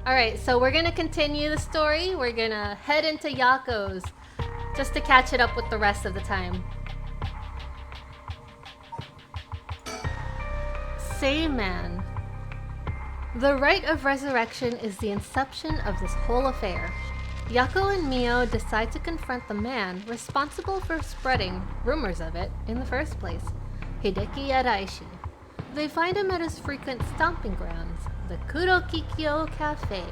Alright, so we're gonna continue the story. We're gonna head into Yako's just to catch it up with the rest of the time. Say man. The rite of resurrection is the inception of this whole affair. Yako and Mio decide to confront the man responsible for spreading rumors of it in the first place, Hideki Araishi. They find him at his frequent stomping grounds, the Kurokikyo Cafe.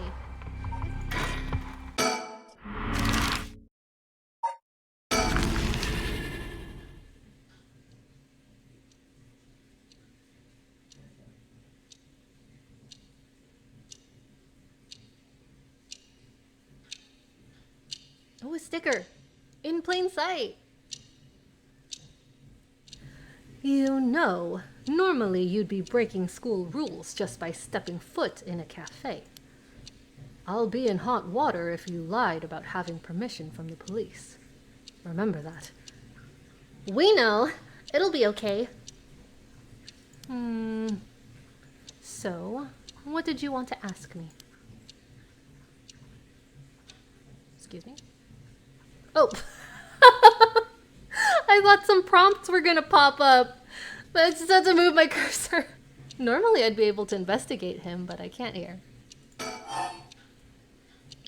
Oh, a sticker! In plain sight! You know, normally you'd be breaking school rules just by stepping foot in a cafe. I'll be in hot water if you lied about having permission from the police. Remember that. We know. It'll be okay. So, what did you want to ask me? Excuse me? Oh! I thought some prompts were gonna pop up. But I just had to move my cursor. Normally I'd be able to investigate him, but I can't here.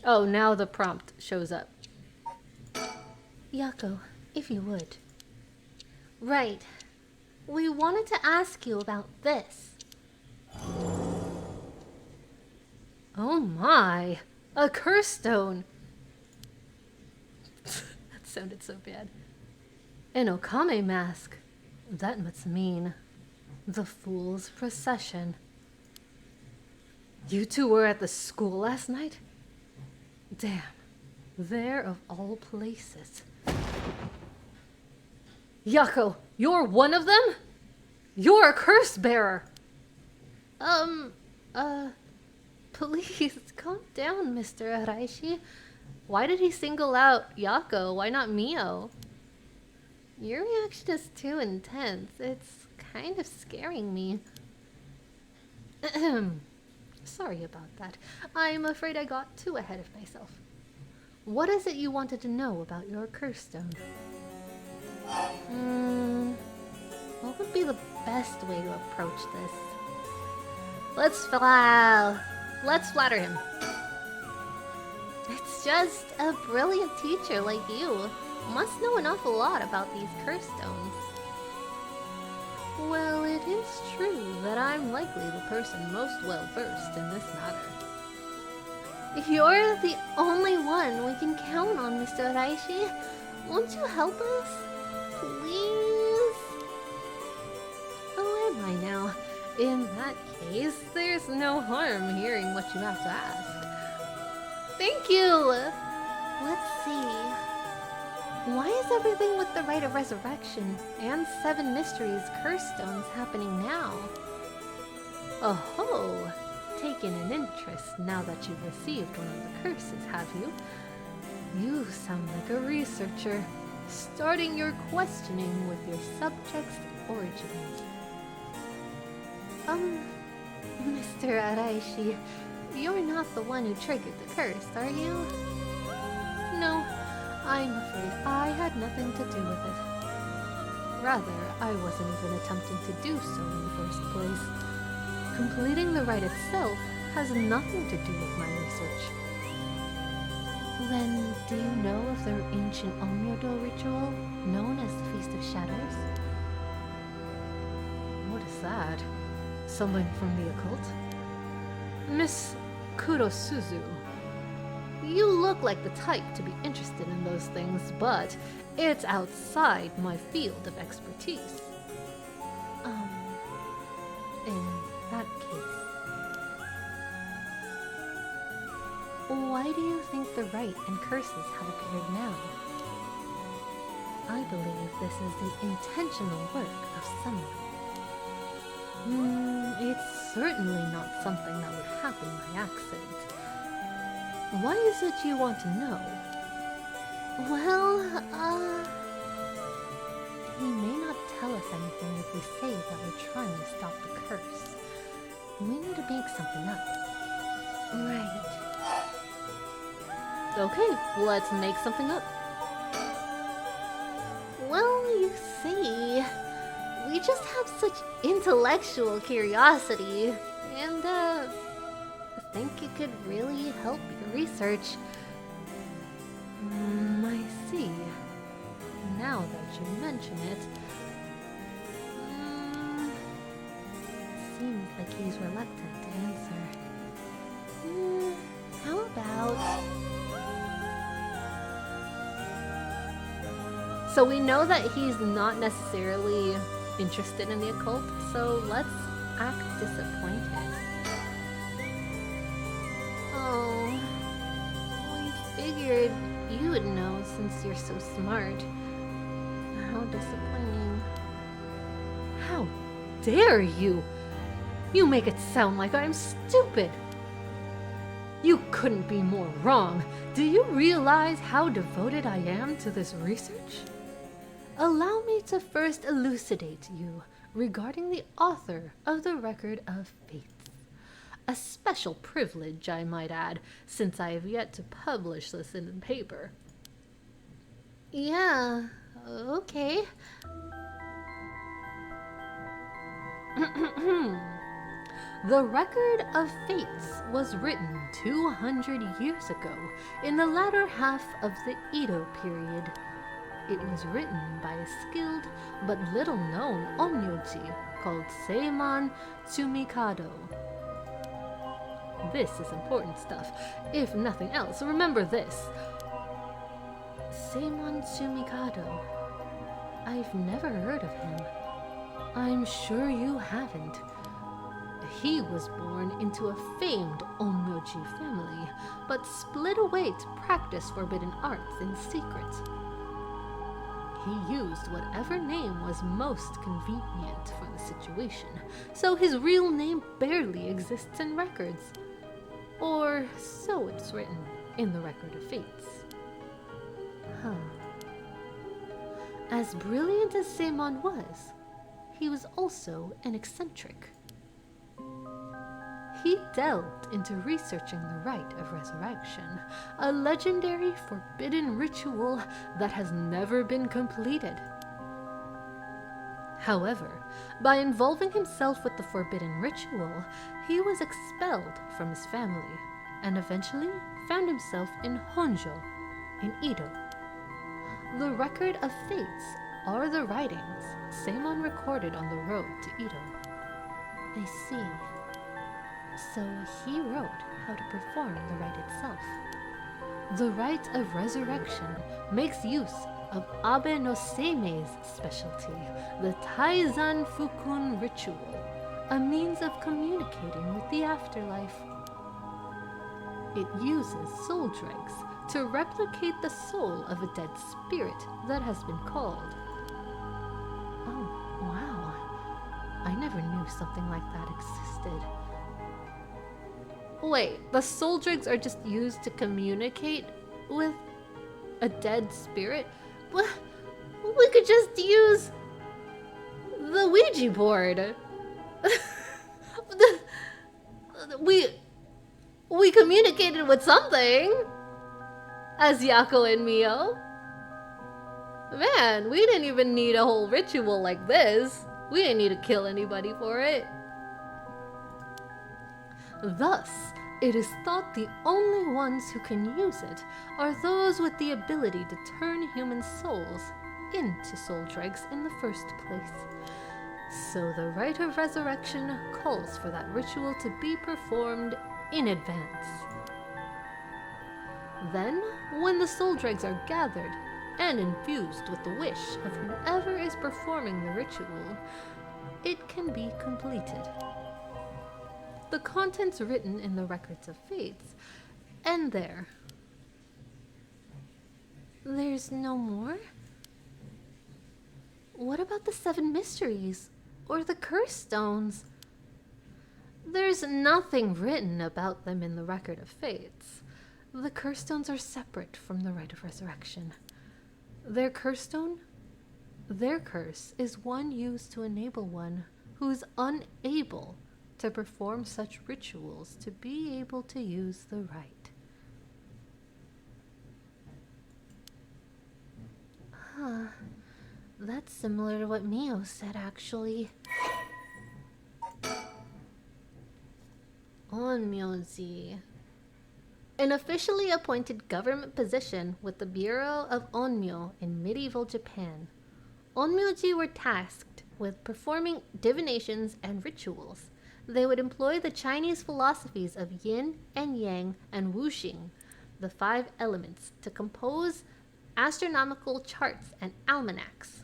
Oh, now the prompt shows up. Yako, if you would. Right. We wanted to ask you about this. Oh my! A curse stone! That sounded so bad. An Okame mask. That must mean the Fool's Procession. You two were at the school last night? Damn. There of all places. Yako, you're one of them? You're a curse bearer! Please, calm down, Mr. Araishi. Why did he single out Yako? Why not Mio? Your reaction is too intense. It's kind of scaring me. Sorry about that. I'm afraid I got too ahead of myself. What is it you wanted to know about your curse stone? What would be the best way to approach this? Let's flatter him. It's just a brilliant teacher like you must know an awful lot about these curse stones. Well, it is true that I'm likely the person most well-versed in this matter. You're the only one we can count on, Mr. Araishi. Won't you help us? Please? Oh, am I now? In that case, there's no harm hearing what you have to ask. Thank you! Let's see. Why is everything with the Rite of Resurrection and 7 Mysteries curse stones happening now? Oh-ho! Taken an interest now that you've received one of the curses, have you? You sound like a researcher, starting your questioning with your subject's origins. Mr. Araishi, you're not the one who triggered the curse, are you? No. I'm afraid I had nothing to do with it. Rather, I wasn't even attempting to do so in the first place. Completing the rite itself has nothing to do with my research. Then, do you know of their ancient Onmyodo ritual, known as the Feast of Shadows? What is that? Something from the occult? Miss Kurosuzu. You look like the type to be interested in those things, but it's outside my field of expertise. In that case, why do you think the rite and curses have appeared now? I believe this is the intentional work of someone. It's certainly not something that would happen by accident. Why is it you want to know? Well, he may not tell us anything if we say that we're trying to stop the curse. We need to make something up. Right. Okay, let's make something up. Well, you see, we just have such intellectual curiosity, and I think it could really help your research. I see. Now that you mention it, seems like he's reluctant to answer. How about... So we know that he's not necessarily interested in the occult, so let's act disappointed. Oh, we figured you would know since you're so smart. How disappointing. How dare you! You make it sound like I'm stupid! You couldn't be more wrong. Do you realize how devoted I am to this research? Allow me to first elucidate you regarding the author of the Record of Fates. A special privilege, I might add, since I have yet to publish this in paper. Yeah, okay. The Record of Fates was written 200 years ago, in the latter half of the Edo period. It was written by a skilled but little known onmyoji called Seimon Tsumikado. This is important stuff. If nothing else, remember this. Seimon Tsumikado. I've never heard of him. I'm sure you haven't. He was born into a famed onmyoji family, but split away to practice forbidden arts in secret. He used whatever name was most convenient for the situation, so his real name barely exists in records. Or so it's written in the Record of Fates. As brilliant as Seimon was, he was also an eccentric. He delved into researching the Rite of Resurrection, a legendary forbidden ritual that has never been completed. However, by involving himself with the forbidden ritual, he was expelled from his family and eventually found himself in Honjo, in Edo. The Record of Fates are the writings Seimon recorded on the road to Edo. I see. So he wrote how to perform the rite itself. The Rite of Resurrection makes use of Abe no Seimei's specialty, the Taizan Fukun ritual, a means of communicating with the afterlife. It uses soul dregs to replicate the soul of a dead spirit that has been called. Oh, wow. I never knew something like that existed. Wait, the soul dregs are just used to communicate with a dead spirit? Well, we could just use the Ouija board. We communicated with something as Yako and Mio. Man, we didn't even need a whole ritual like this. We didn't need to kill anybody for it. Thus, it is thought the only ones who can use it are those with the ability to turn human souls into soul dregs in the first place. So the Rite of Resurrection calls for that ritual to be performed in advance. Then, when the soul dregs are gathered and infused with the wish of whoever is performing the ritual, it can be completed. The contents written in the Records of Fates end there. There's no more? What about the 7 mysteries? Or the curse stones? There's nothing written about them in the Record of Fates. The curse stones are separate from the Rite of Resurrection. Their curse is one used to enable one who is unable to perform such rituals to be able to use the rite. That's similar to what Mio said, actually. Onmyoji. An officially appointed government position with the Bureau of Onmyo in medieval Japan. Onmyoji were tasked with performing divinations and rituals. They would employ the Chinese philosophies of yin and yang and wuxing, the 5 elements, to compose astronomical charts and almanacs.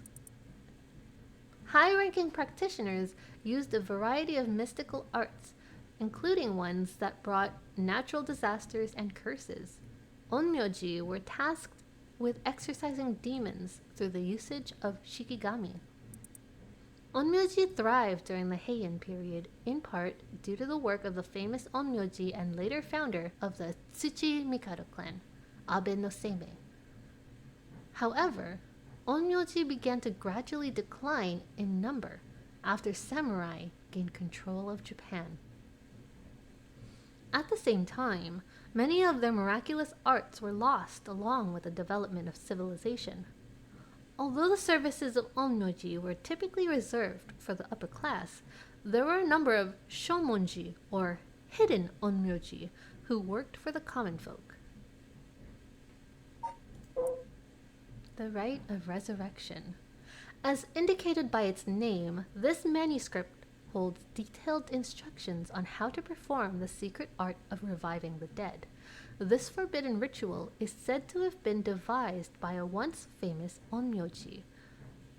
High-ranking practitioners used a variety of mystical arts, including ones that brought natural disasters and curses. Onmyoji were tasked with exorcising demons through the usage of shikigami. Onmyoji thrived during the Heian period, in part due to the work of the famous Onmyoji and later founder of the Tsuchi Mikado clan, Abe no Seimei. However, Onmyoji began to gradually decline in number after samurai gained control of Japan. At the same time, many of their miraculous arts were lost along with the development of civilization. Although the services of Onmyoji were typically reserved for the upper class, there were a number of shomonji, or hidden Onmyoji, who worked for the common folk. The Rite of Resurrection. As indicated by its name, this manuscript holds detailed instructions on how to perform the secret art of reviving the dead. This forbidden ritual is said to have been devised by a once famous Onmyoji.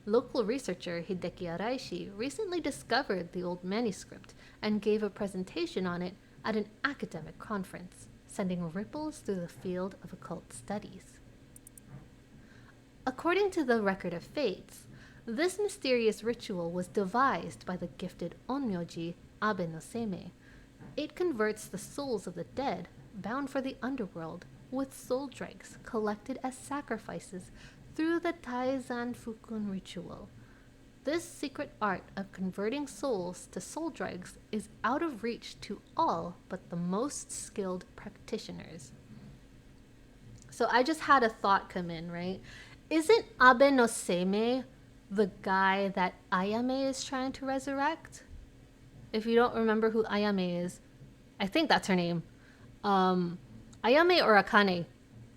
Local researcher Hideki Araishi recently discovered the old manuscript and gave a presentation on it at an academic conference, sending ripples through the field of occult studies. According to the Record of Fates, this mysterious ritual was devised by the gifted Onmyoji Abe no Seimei. It converts the souls of the dead, bound for the underworld, with soul dregs collected as sacrifices through the Taizan Fukun ritual. This secret art of converting souls to soul dregs is out of reach to all but the most skilled practitioners. So I just had a thought come in, right? Isn't Abe no Seimei the guy that Ayame is trying to resurrect? If you don't remember who Ayame is, I think that's her name. Ayame or Akane.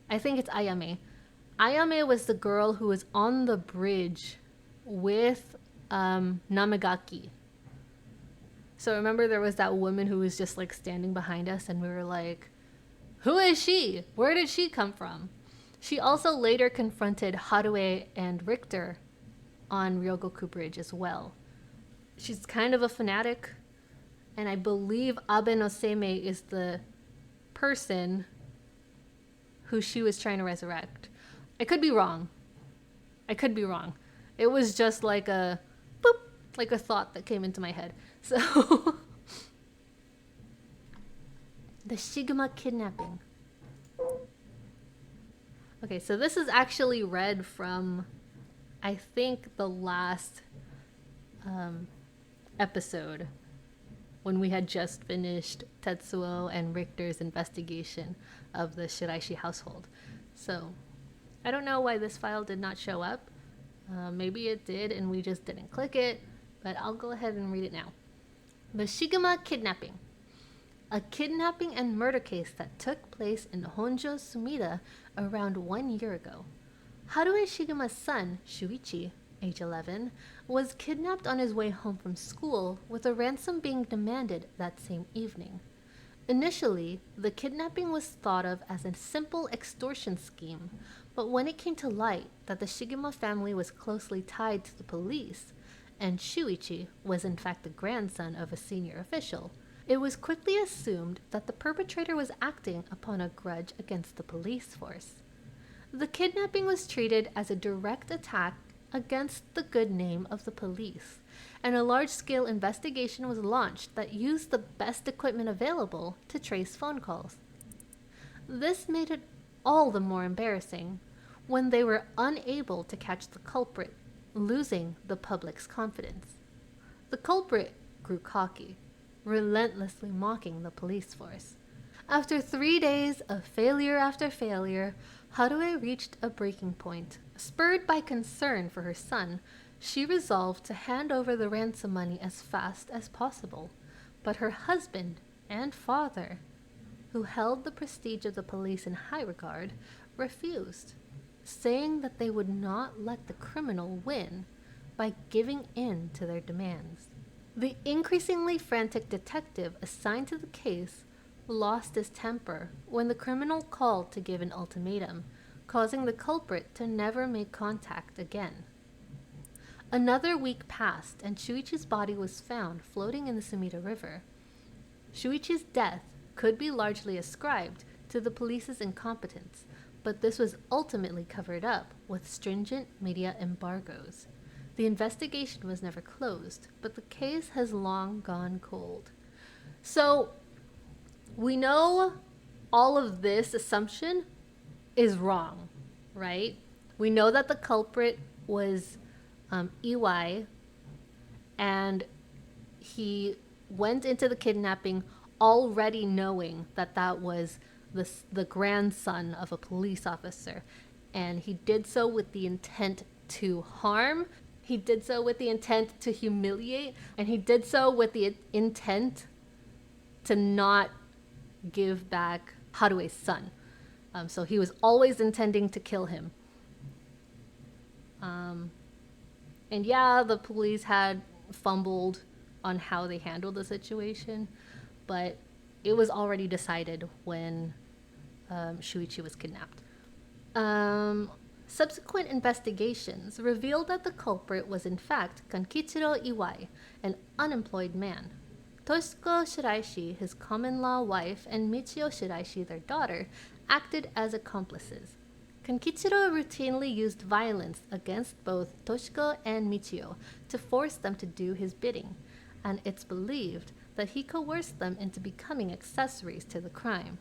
I think it's Ayame. Ayame was the girl who was on the bridge with Namagaki. So remember there was that woman who was just like standing behind us and we were like, who is she? Where did she come from? She also later confronted Haruo and Richter on Ryogoku Bridge as well. She's kind of a fanatic, and I believe Abe no Seimei is the person who she was trying to resurrect. I could be wrong. It was just like a boop, like a thought that came into my head. So the Shiguma kidnapping. Okay, so this is actually read from, I think, the last episode when we had just finished Tetsuo and Richter's investigation of the Shiraishi household. So I don't know why this file did not show up. Maybe it did and we just didn't click it, but I'll go ahead and read it now. The Shiguma kidnapping. A kidnapping and murder case that took place in Honjo, Sumida around 1 year ago. Haruo Shiguma's son, Shuichi, age 11, was kidnapped on his way home from school with a ransom being demanded that same evening. Initially, the kidnapping was thought of as a simple extortion scheme, but when it came to light that the Shiguma family was closely tied to the police, and Shuichi was in fact the grandson of a senior official, it was quickly assumed that the perpetrator was acting upon a grudge against the police force. The kidnapping was treated as a direct attack against the good name of the police, and a large-scale investigation was launched that used the best equipment available to trace phone calls. This made it all the more embarrassing when they were unable to catch the culprit, losing the public's confidence. The culprit grew cocky, relentlessly mocking the police force. After 3 days of failure after failure, Harue reached a breaking point. Spurred by concern for her son, she resolved to hand over the ransom money as fast as possible. But her husband and father, who held the prestige of the police in high regard, refused, saying that they would not let the criminal win by giving in to their demands. The increasingly frantic detective assigned to the case lost his temper when the criminal called to give an ultimatum, causing the culprit to never make contact again. Another week passed, and Shuichi's body was found floating in the Sumida River. Shuichi's death could be largely ascribed to the police's incompetence, but this was ultimately covered up with stringent media embargoes. The investigation was never closed, but the case has long gone cold. So, we know all of this assumption is wrong, right? We know that the culprit was Iwai, and he went into the kidnapping already knowing that that was the grandson of a police officer, and he did so with the intent to harm, he did so with the intent to humiliate, and he did so with the intent to not give back Harue's son. So he was always intending to kill him. And yeah, the police had fumbled on how they handled the situation, but it was already decided when Shuichi was kidnapped. Subsequent investigations revealed that the culprit was in fact Kankichiro Iwai, an unemployed man. Toshiko Shiraishi, his common-law wife, and Michio Shiraishi, their daughter, acted as accomplices. Kankichiro routinely used violence against both Toshiko and Michio to force them to do his bidding, and it's believed that he coerced them into becoming accessories to the crime.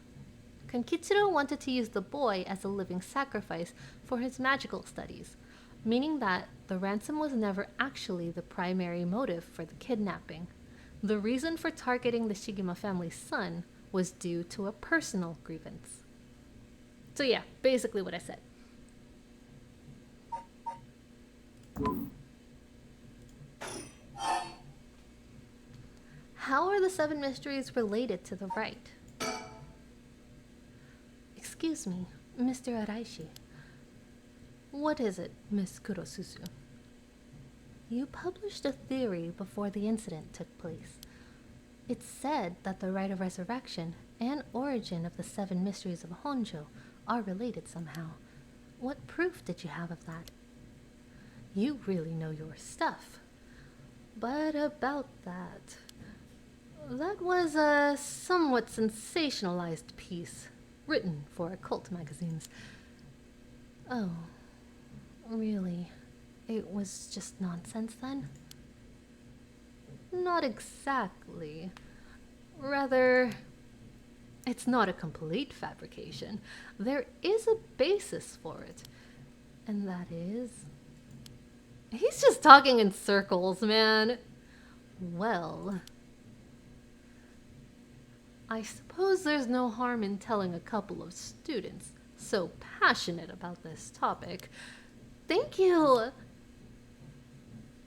Kankichiro wanted to use the boy as a living sacrifice for his magical studies, meaning that the ransom was never actually the primary motive for the kidnapping. The reason for targeting the Shigema family's son was due to a personal grievance. So yeah, basically what I said. How are the 7 mysteries related to the Rite? Excuse me, Mr. Araishi. What is it, Miss Kurosuzu? You published a theory before the incident took place. It said that the Rite of Resurrection and origin of the 7 mysteries of Honjo are related somehow. What proof did you have of that? You really know your stuff. But about that was a somewhat sensationalized piece written for occult magazines. Oh, really? It was just nonsense then? Not exactly. Rather, it's not a complete fabrication. There is a basis for it. And that is... He's just talking in circles, man. Well... I suppose there's no harm in telling a couple of students so passionate about this topic. Thank you!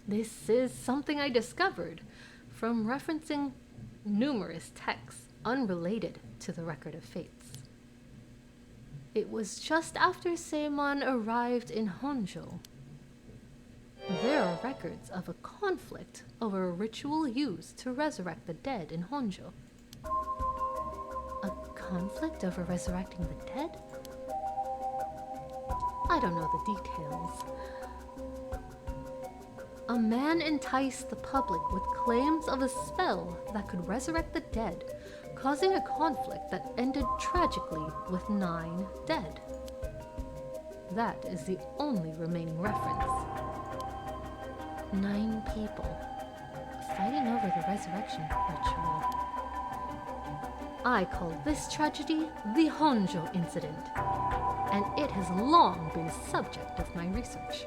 This is something I discovered from referencing numerous texts unrelated to the Record of Fates. It was just after Seimon arrived in Honjo. There are records of a conflict over a ritual used to resurrect the dead in Honjo. A conflict over resurrecting the dead? I don't know the details. A man enticed the public with claims of a spell that could resurrect the dead, causing a conflict that ended tragically with 9 dead. That is the only remaining reference. 9 people fighting over the resurrection ritual. I call this tragedy the Honjo incident, and it has long been the subject of my research.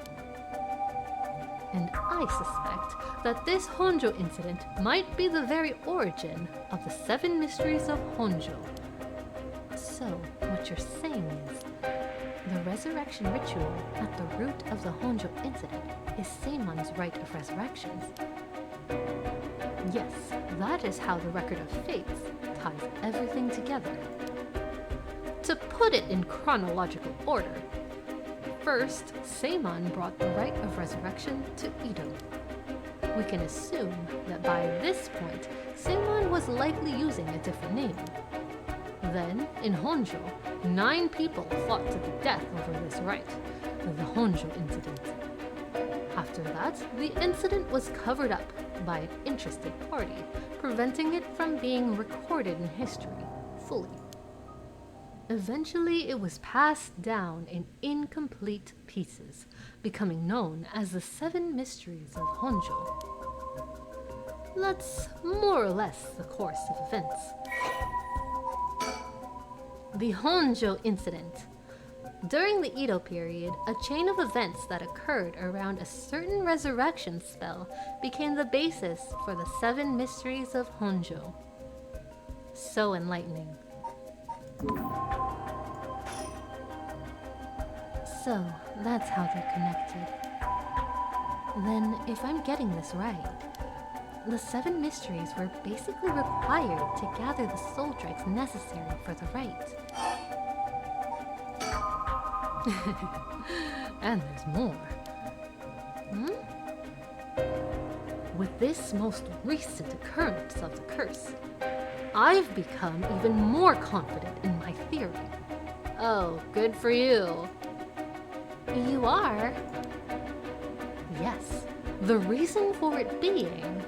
And I suspect that this Honjo incident might be the very origin of the 7 mysteries of Honjo. So, what you're saying is, the the resurrection ritual at the root of the Honjo incident is Seimon's Rite of Resurrections. Yes, that is how the Record of Fates ties everything together. To put it in chronological order, first, Seimon brought the Rite of Resurrection to Edo. We can assume that by this point, Seimon was likely using a different name. Then, in Honjo, 9 people fought to the death over this rite, the Honjo incident. After that, the incident was covered up by an interested party, preventing it from being recorded in history fully. Eventually, it was passed down in incomplete pieces, becoming known as the 7 Mysteries of Honjo. That's more or less the course of events. The Honjo incident. During the Edo period, a chain of events that occurred around a certain resurrection spell became the basis for the 7 Mysteries of Honjo. So enlightening. So, that's how they're connected. Then, if I'm getting this right, the 7 mysteries were basically required to gather the soul dregs necessary for the rite. And there's more. With this most recent occurrence of the curse, I've become even more confident in my theory. Oh, good for you. You are? Yes, the reason for it being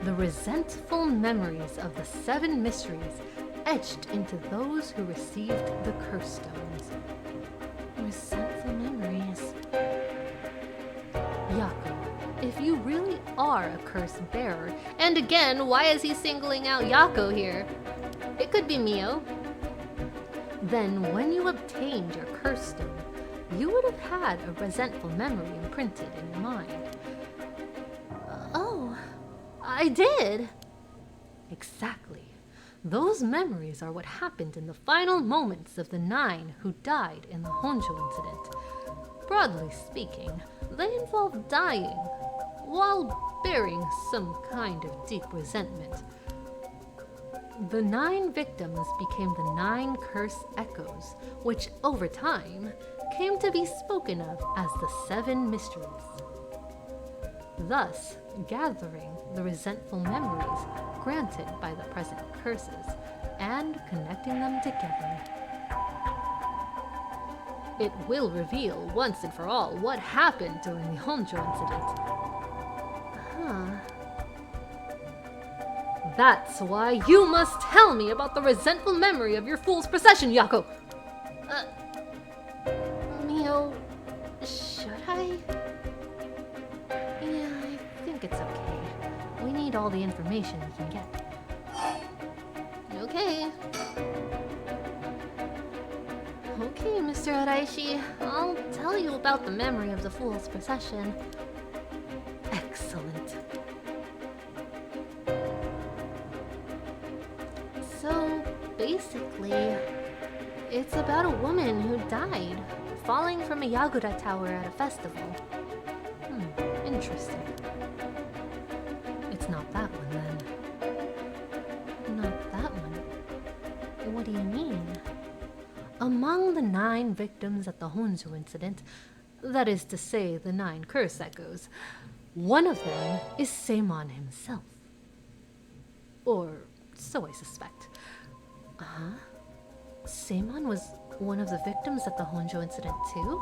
the resentful memories of the 7 mysteries etched into those who received the curse stones. Resentful memories. Yaku, if you really are a curse bearer, and again, why is he singling out Yako here? It could be Mio. Then when you obtained your curse stone, you would have had a resentful memory imprinted in your mind. Oh, I did. Exactly. Those memories are what happened in the final moments of the 9 who died in the Honjo incident. Broadly speaking, they involve dying while bearing some kind of deep resentment. The 9 victims became the 9 curse echoes, which over time came to be spoken of as the 7 mysteries. Thus, gathering the resentful memories granted by the present curses and connecting them together. It will reveal once and for all what happened during the Honjo incident. That's why you must tell me about the resentful memory of your fool's procession, Yako! Mio, should I? Yeah, I think it's okay. We need all the information we can get. Okay. Okay, Mr. Araishi, I'll tell you about the memory of the fool's procession. Excellent. So, basically, it's about a woman who died falling from a Yagura tower at a festival. Interesting. It's not that one, then. Not that one? What do you mean? Among the 9 victims at the Honjo incident, that is to say, the 9 curse echoes, one of them is Seimon himself. Or so I suspect. Seimon was one of the victims at the Honjo incident too?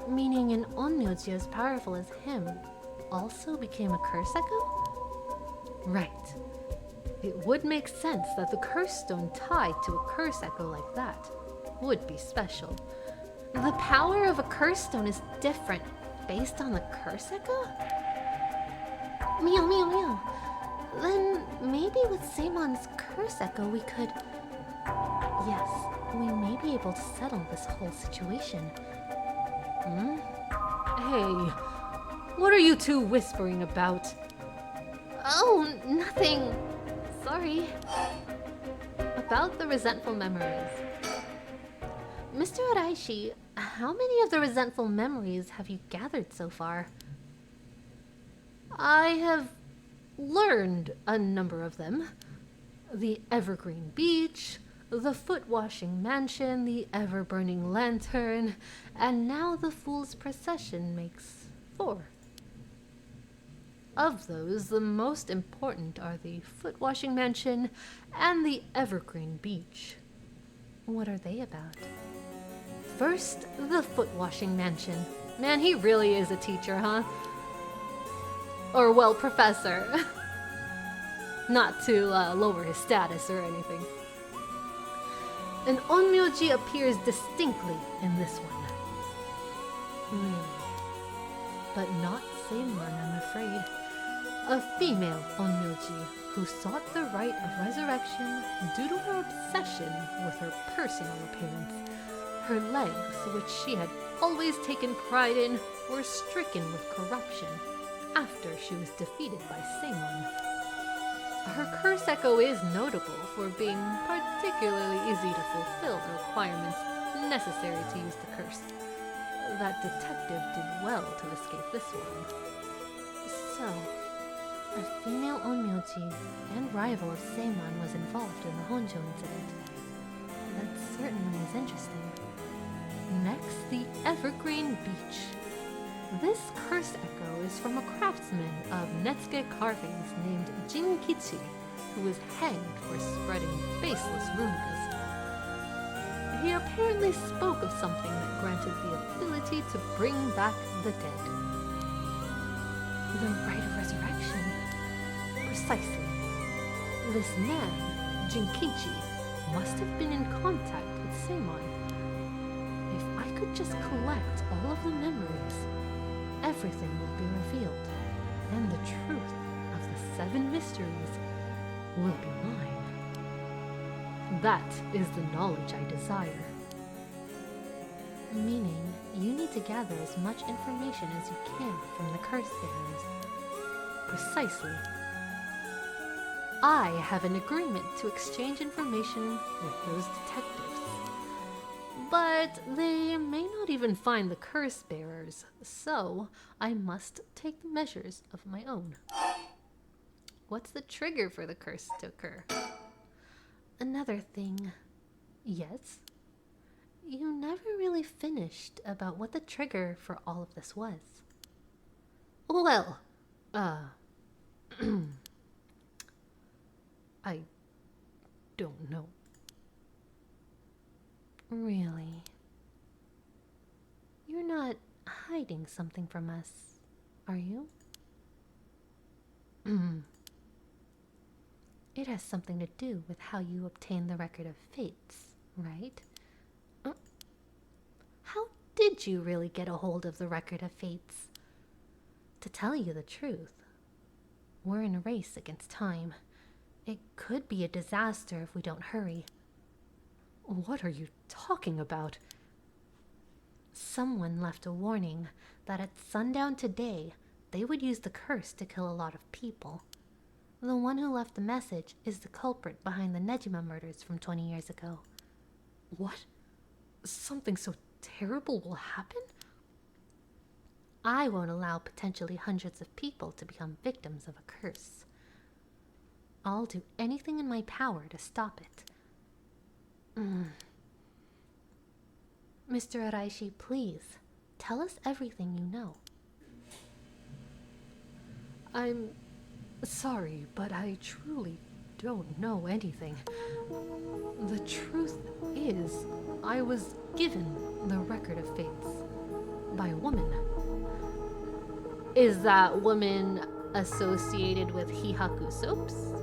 Meaning an onmyoji as powerful as him also became a curse echo? Right. It would make sense that the curse stone tied to a curse echo like that would be special. The power of a curse stone is different based on the curse echo? Meow. Then maybe with Seimon's curse echo we could... Yes, we may be able to settle this whole situation. Hey, what are you two whispering about? Oh, nothing. Sorry. About the resentful memories. Mr. Araishi, how many of the resentful memories have you gathered so far? I have learned a number of them. The evergreen beach, the foot-washing mansion, the ever-burning lantern, and now the fool's procession makes 4. Of those, the most important are the foot-washing mansion and the evergreen beach. What are they about? First, the foot-washing mansion. Man, he really is a teacher, huh? Or, well, professor. Not to lower his status or anything. An onmyoji appears distinctly in this one. Really. But not Seimon, I'm afraid. A female onmyoji who sought the rite of resurrection due to her obsession with her personal appearance. Her legs, which she had always taken pride in, were stricken with corruption after she was defeated by Seimon. Her curse echo is notable for being particularly easy to fulfill the requirements necessary to use the curse. That detective did well to escape this one. So, a female onmyoji and rival of Seimon was involved in the Honjo incident. That certainly is interesting. Next, the Evergreen Beach. This curse echo is from a craftsman of Netsuke carvings named Jinkichi, who was hanged for spreading baseless rumors. He apparently spoke of something that granted the ability to bring back the dead. The rite of resurrection. Precisely. This man, Jinkichi, must have been in contact with Seimon. If I could just collect all of the memories, everything will be revealed, and the truth of the 7 mysteries will be mine. That is the knowledge I desire. Meaning, you need to gather as much information as you can from the curse bearers. Precisely. I have an agreement to exchange information with those detectives. But they may not even find the curse bearers, so I must take the measures of my own. What's the trigger for the curse to occur? Another thing. Yes? You never really finished about what the trigger for all of this was. Well, I don't know. Really? You're not hiding something from us, are you? It has something to do with how you obtain the record of fates, right? How did you really get a hold of the record of fates? To tell you the truth, we're in a race against time. It could be a disaster if we don't hurry. What are you talking about? Someone left a warning that at sundown today, they would use the curse to kill a lot of people. The one who left the message is the culprit behind the Nejima murders from 20 years ago. What? Something so terrible will happen? I won't allow potentially hundreds of people to become victims of a curse. I'll do anything in my power to stop it. Mr. Araishi, please, tell us everything you know. I'm sorry, but I truly don't know anything. The truth is, I was given the record of fates by a woman. Is that woman associated with Hihaku soaps?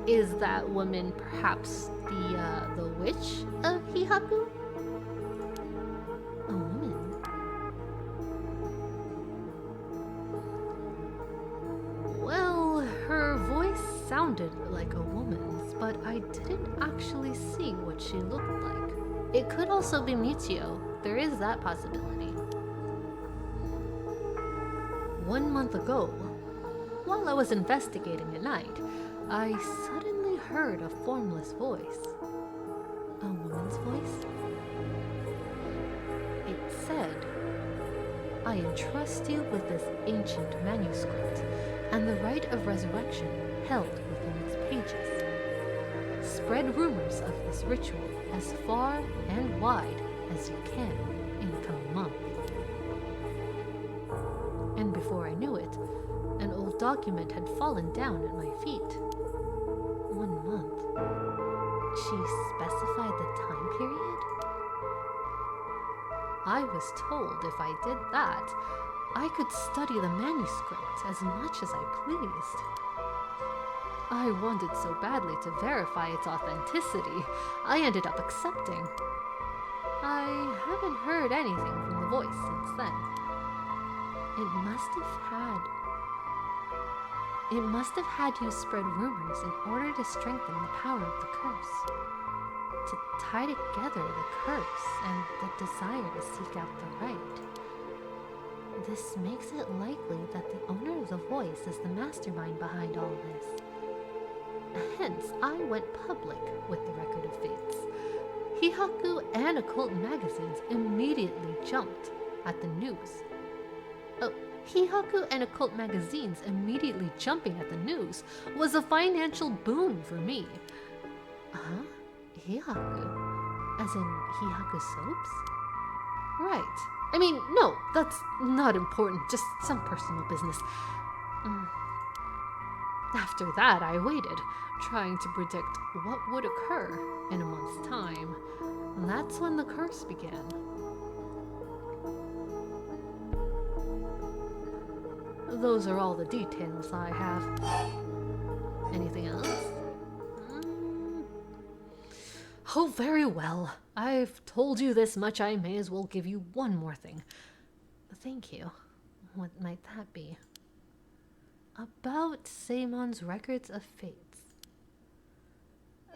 Is that woman perhaps the witch of Hihaku? A woman? Well, her voice sounded like a woman's, but I didn't actually see what she looked like. It could also be Michio. There is that possibility. 1 month ago, while I was investigating at night, I suddenly heard a formless voice. A woman's voice? I entrust you with this ancient manuscript and the rite of resurrection held within its pages. Spread rumors of this ritual as far and wide as you can in the coming month. And before I knew it, an old document had fallen down at my feet. 1 month. She specified the time period? I was told if I did that, I could study the manuscript as much as I pleased. I wanted so badly to verify its authenticity, I ended up accepting. I haven't heard anything from the voice since then. It must have had you spread rumors in order to strengthen the power of the curse. To tie together the curse and the desire to seek out the right. This makes it likely that the owner of the voice is the mastermind behind all this. Hence, I went public with the Record of Fates. Hihaku and occult magazines immediately jumped at the news. Hihaku and occult magazines immediately jumping at the news was a financial boon for me. Huh? Hihaku? As in Hihaku soaps? Right. I mean, no, that's not important, just some personal business. After that, I waited, trying to predict what would occur in a month's time. That's when the curse began. Those are all the details I have. Anything else? Oh, very well. I've told you this much, I may as well give you one more thing. Thank you. What might that be? About Seimon's Records of Fates.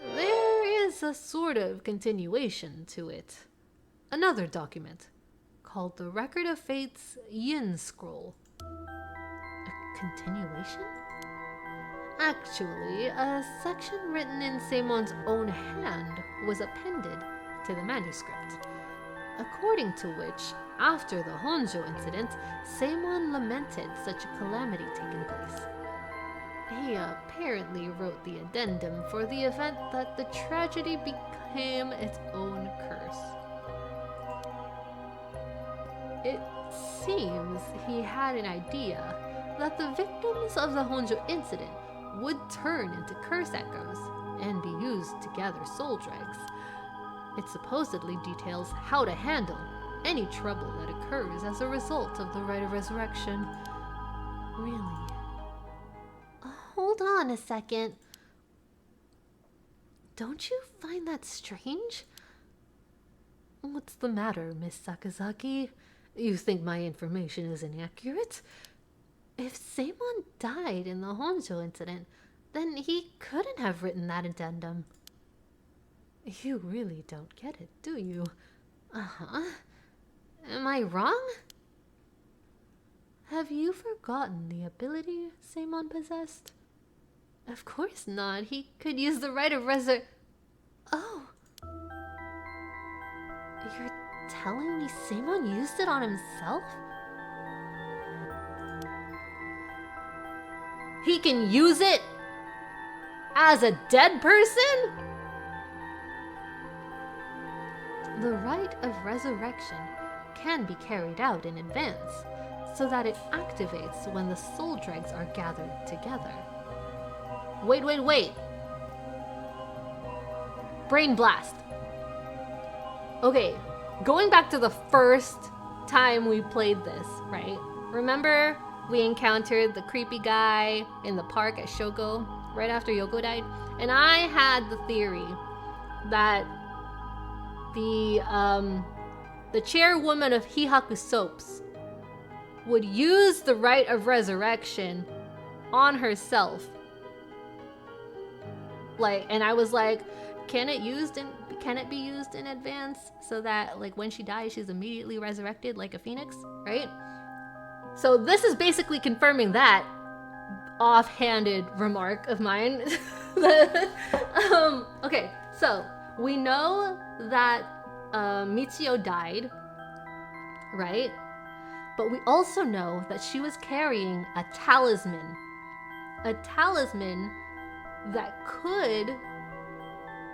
There is a sort of continuation to it. Another document, called the Record of Fates Yin Scroll. A continuation? Actually, a section written in Seimon's own hand was appended to the manuscript, according to which, after the Honjo incident, Seimon lamented such a calamity taking place. He apparently wrote the addendum for the event that the tragedy became its own curse. It seems he had an idea that the victims of the Honjo incident would turn into curse echoes and be used to gather soul dregs. It supposedly details how to handle any trouble that occurs as a result of the Rite of Resurrection. Really? Hold on a second. Don't you find that strange? What's the matter, Miss Sakazaki? You think my information is inaccurate? If Seimon died in the Honjo incident, then he couldn't have written that addendum. You really don't get it, do you? Uh-huh. Am I wrong? Have you forgotten the ability Seimon possessed? Of course not. He could use the Rite of Oh. You're telling me Seimon used it on himself? He can use it as a dead person? The Rite of Resurrection can be carried out in advance, so that it activates when the soul dregs are gathered together. Wait. Brain blast. Okay, going back to the first time we played this, right? Remember we encountered the creepy guy in the park at Shoko right after Yoko died? And I had the theory that the chairwoman of Hihaku Soaps would use the Rite of Resurrection on herself. And I was like, can it be used in advance so that when she dies she's immediately resurrected like a phoenix, right? So this is basically confirming that offhanded remark of mine. Okay, so we know that Michio died, right? But we also know that she was carrying a talisman. A talisman that could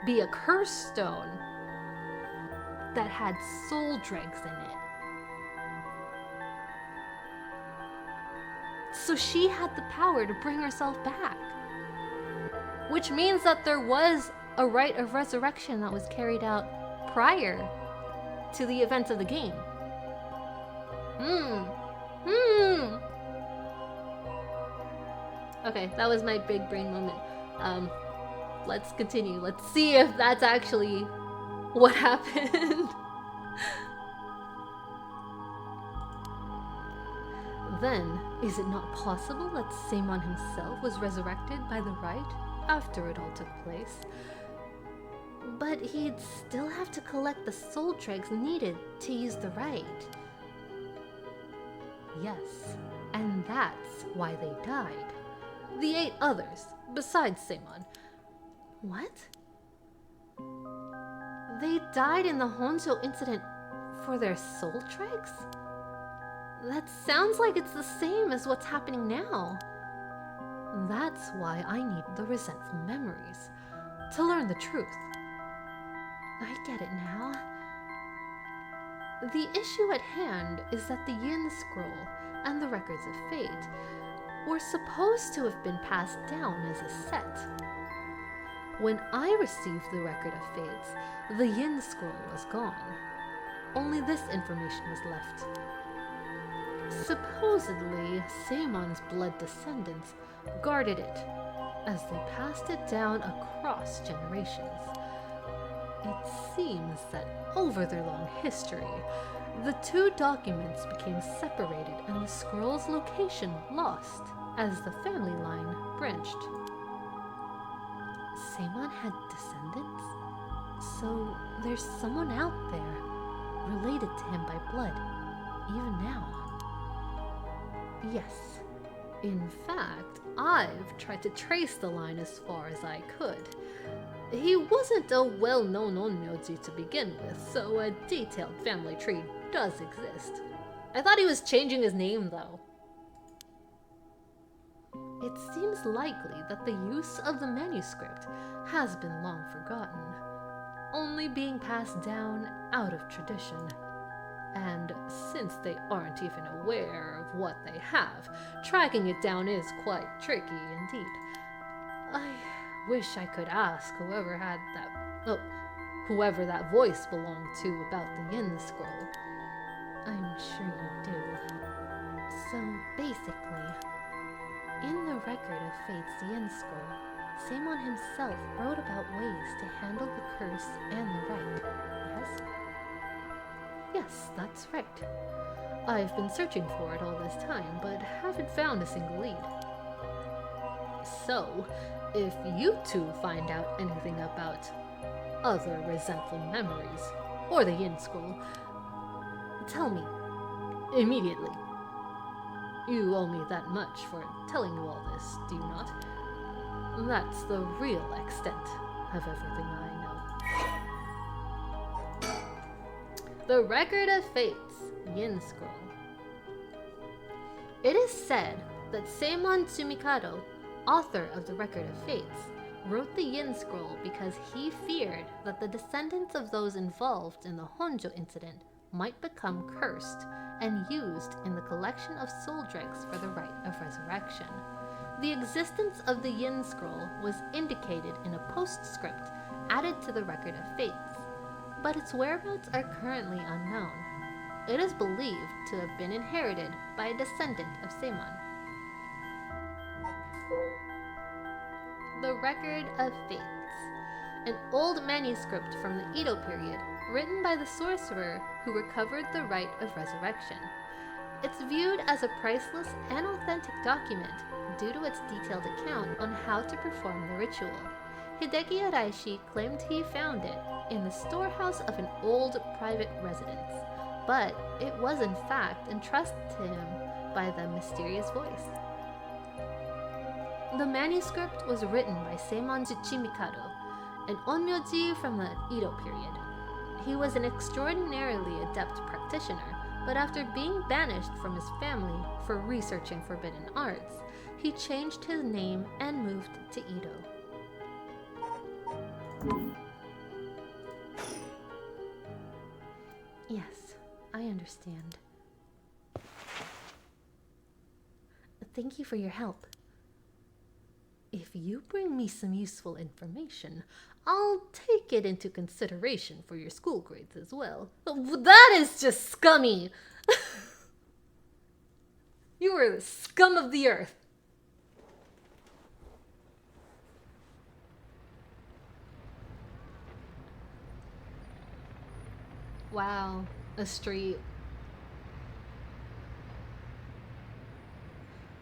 be a curse stone that had soul dregs in it. So she had the power to bring herself back. Which means that there was a rite of resurrection that was carried out prior to the events of the game. Okay, that was my big brain moment. Let's continue. Let's see if that's actually what happened. Then, is it not possible that Seimon himself was resurrected by the Rite after it all took place? But he'd still have to collect the soul dregs needed to use the Rite. Yes, and that's why they died. The 8 others, besides Seimon. What? They died in the Honjo incident for their soul dregs? That sounds like it's the same as what's happening now. That's why I need the resentful memories, to learn the truth. I get it now. The issue at hand is that the Yin Scroll and the Records of Fate were supposed to have been passed down as a set. When I received the Record of Fates, the Yin Scroll was gone. Only this information was left. Supposedly, Seimon's blood descendants guarded it as they passed it down across generations. It seems that over their long history, the 2 documents became separated and the scroll's location lost as the family line branched. Seimon had descendants? So there's someone out there related to him by blood, even now. Yes. In fact, I've tried to trace the line as far as I could. He wasn't a well-known onmyoji to begin with, so a detailed family tree does exist. I thought he was changing his name, though. It seems likely that the use of the manuscript has been long forgotten, only being passed down out of tradition. And since they aren't even aware of what they have, tracking it down is quite tricky indeed. I wish I could ask whoever that voice belonged to about the Yin Scroll. I'm sure you do. So basically, in the Record of Fate's Yin Scroll, Seimon himself wrote about ways to handle the curse and the Rite, yes? Yes, that's right. I've been searching for it all this time, but haven't found a single lead. So, if you 2 find out anything about other resentful memories, or the Yin Scroll, tell me. Immediately. You owe me that much for telling you all this, do you not? That's the real extent of everything I know. The Record of Fates, Yin Scroll. It is said that Seimon Tsumikado, author of the Record of Fates, wrote the Yin Scroll because he feared that the descendants of those involved in the Honjo incident might become cursed and used in the collection of soul dregs for the Rite of Resurrection. The existence of the Yin Scroll was indicated in a postscript added to the Record of Fates, but its whereabouts are currently unknown. It is believed to have been inherited by a descendant of Seimon. The Record of Fates, an old manuscript from the Edo period, written by the sorcerer who recovered the Rite of Resurrection. It's viewed as a priceless and authentic document due to its detailed account on how to perform the ritual. Hideki Araishi claimed he found it in the storehouse of an old private residence, but it was in fact entrusted to him by the mysterious voice. The manuscript was written by Seimon Tsuchimikado, an onmyoji from the Edo period. He was an extraordinarily adept practitioner, but after being banished from his family for researching forbidden arts, he changed his name and moved to Edo. Yes, I understand. Thank you for your help. If you bring me some useful information, I'll take it into consideration for your school grades as well. That is just scummy! You are the scum of the earth. Wow, a street.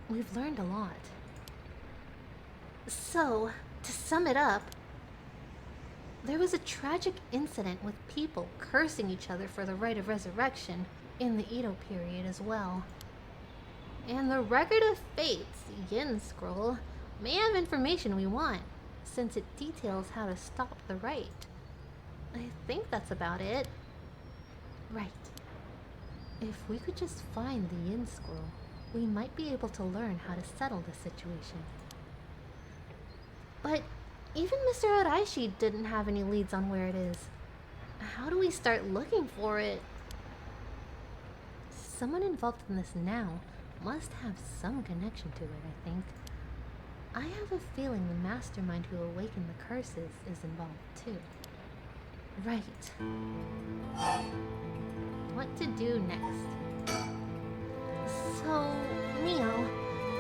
We've learned a lot. So, to sum it up, there was a tragic incident with people cursing each other for the Rite of Resurrection in the Edo period as well. And the Record of Fates, Yin Scroll, may have information we want, since it details how to stop the Rite. I think that's about it. Right. If we could just find the Yin Scroll, we might be able to learn how to settle the situation. But even Mr. Araishi didn't have any leads on where it is. How do we start looking for it? Someone involved in this now must have some connection to it, I think. I have a feeling the mastermind who awakened the curses is involved too. Right. What to do next? So, Mio,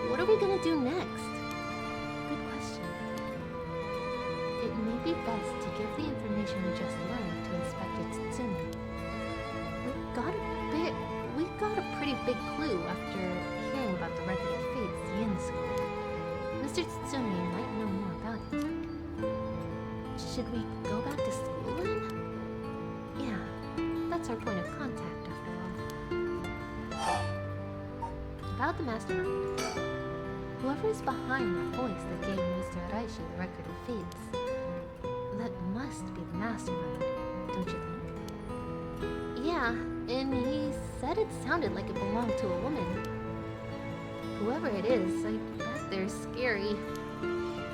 what are we gonna do next? Good question. It may be best to give the information we just learned to Inspector Tsutsumi. We got a pretty big clue after hearing about the Record of Fate's Yin Scroll. Mr. Tsutsumi might know more about it. Should we go back to school then? Yeah, that's our point of contact after all. About the mastermind. Whoever is behind that voice that gave Mr. Araishi the Record of Fates, that must be the mastermind, don't you think? Yeah, and he said it sounded like it belonged to a woman. Whoever it is, I bet they're scary. You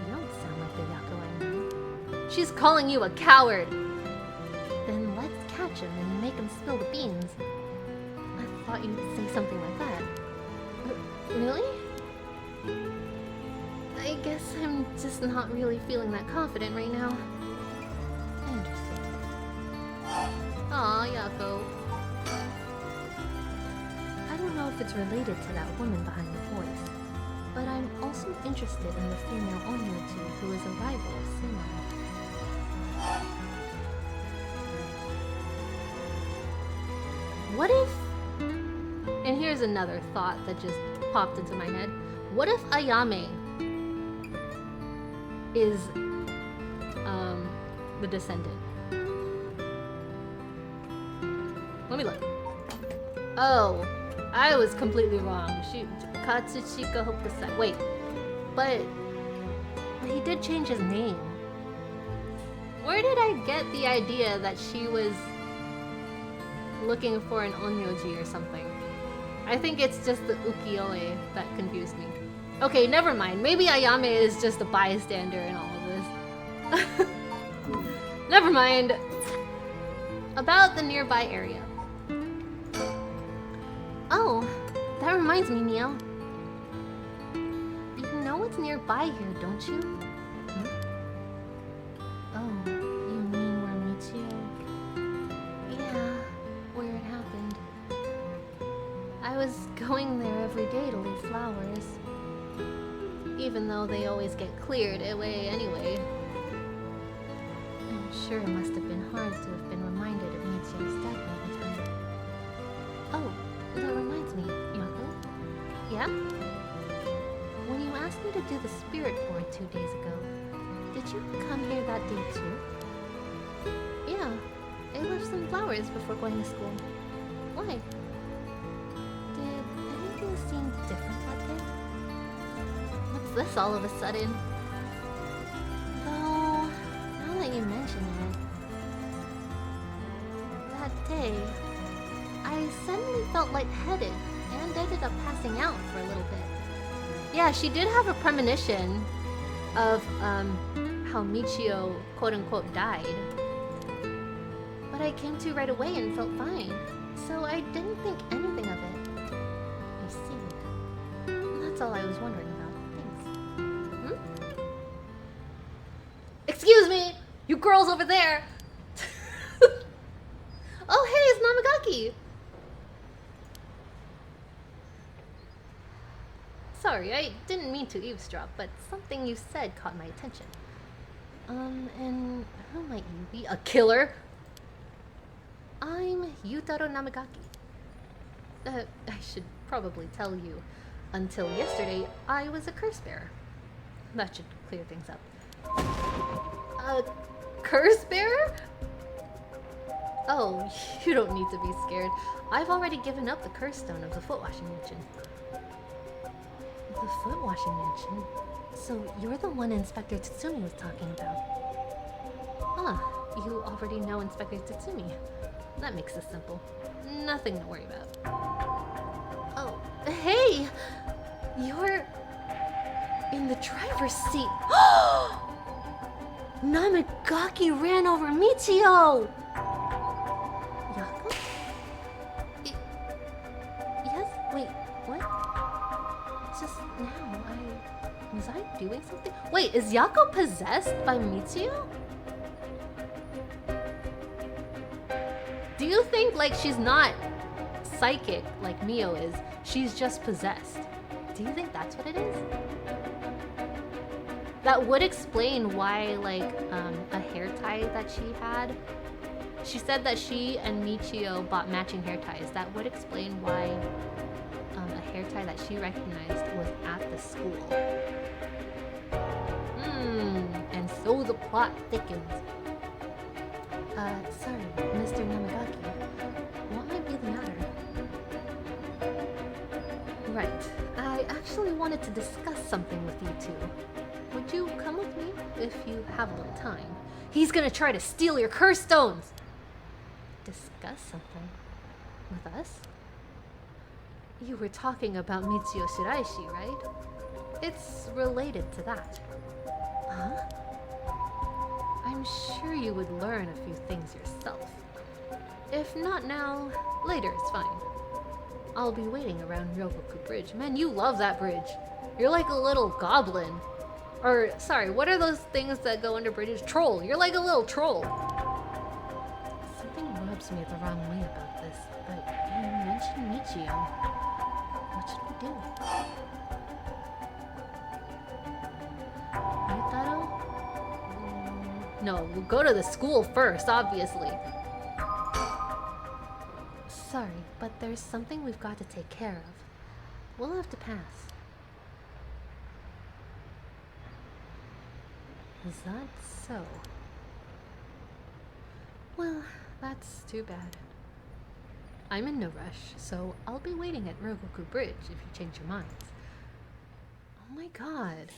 don't sound like the Yako I know. She's calling you a coward! Then let's catch him and make him spill the beans. I thought you'd say something like that. Really? I guess I'm just not really feeling that confident right now. I understand. Aw, Yako. I don't know if it's related to that woman behind the voice, but I'm also interested in the female Onmyoji who is a rival of Sima. What if... And here's another thought that just popped into my head. What if Ayame is the descendant? Let me look. Oh, I was completely wrong. Katsushika Hokusai. Wait, but he did change his name. Where did I get the idea that she was looking for an onmyoji or something? I think it's just the ukiyo-e that confused me. Okay, never mind. Maybe Ayame is just a bystander in all of this. Never mind. About the nearby area. Oh, that reminds me, Mio. You know what's nearby here, don't you? Hmm? Oh, you mean where Michio? Yeah, where it happened. I was going there every day to leave flowers. Even though they always get cleared away anyway. I'm sure it must have been hard to have been reminded of Michio's death all the time. Oh, that reminds me, Yako. Yeah? When you asked me to do the spirit board 2 days ago, did you come here that day too? Yeah, I left some flowers before going to school. Why? Did anything seem different that day? What's this all of a sudden? Though, now that you mention it, that day, I suddenly felt lightheaded and ended up passing out for a little bit. Yeah, she did have a premonition of how Michio quote-unquote died. But I came to right away and felt fine, so I didn't think anything of it. I see. That's all I was wondering about. Thanks. Excuse me! You girls over there! Oh, hey, it's Namagaki! Sorry, I didn't mean to eavesdrop, but something you said caught my attention. And who might you be? A killer? I'm Yutaro Namagaki. I should probably tell you. Until yesterday, I was a curse bearer. That should clear things up. A curse bearer? Oh, you don't need to be scared. I've already given up the curse stone of the foot washing mansion. The foot washing mansion? So you're the one Inspector Tatsumi was talking about. Ah, you already know Inspector Tatsumi. That makes this simple. Nothing to worry about. Oh, hey! You're in the driver's seat. Namagaki ran over Michio! Yako? Yes? Wait, what? Just now, was I doing something? Wait, is Yako possessed by Michio? Do you think, like, she's not psychic like Mio is? She's just possessed. Do you think that's what it is? That would explain why, like, a hair tie that she had. She said that she and Michio bought matching hair ties. That would explain why a hair tie that she recognized was at the school. And so the plot thickens. Sorry, Mr. Namagaki. What might be the matter? Right. I actually wanted to discuss something with you two. Would you come with me if you have a little time? He's gonna try to steal your curse stones! Discuss something? With us? You were talking about Mitsuyo Shiraishi, right? It's related to that. Huh? I'm sure you would learn a few things yourself. If not now, later it's fine. I'll be waiting around Ryogoku Bridge. Man, you love that bridge. You're like a little goblin. Or, sorry, what are those things that go under bridges? Troll. You're like a little troll. Something rubs me the wrong way about this, but you mentioned Michio. What should we do? Yutaro? No, we'll go to the school first, obviously. Sorry, but there's something we've got to take care of. We'll have to pass. Is that so? Well, that's too bad. I'm in no rush, so I'll be waiting at Ryogoku Bridge if you change your minds. Oh my god.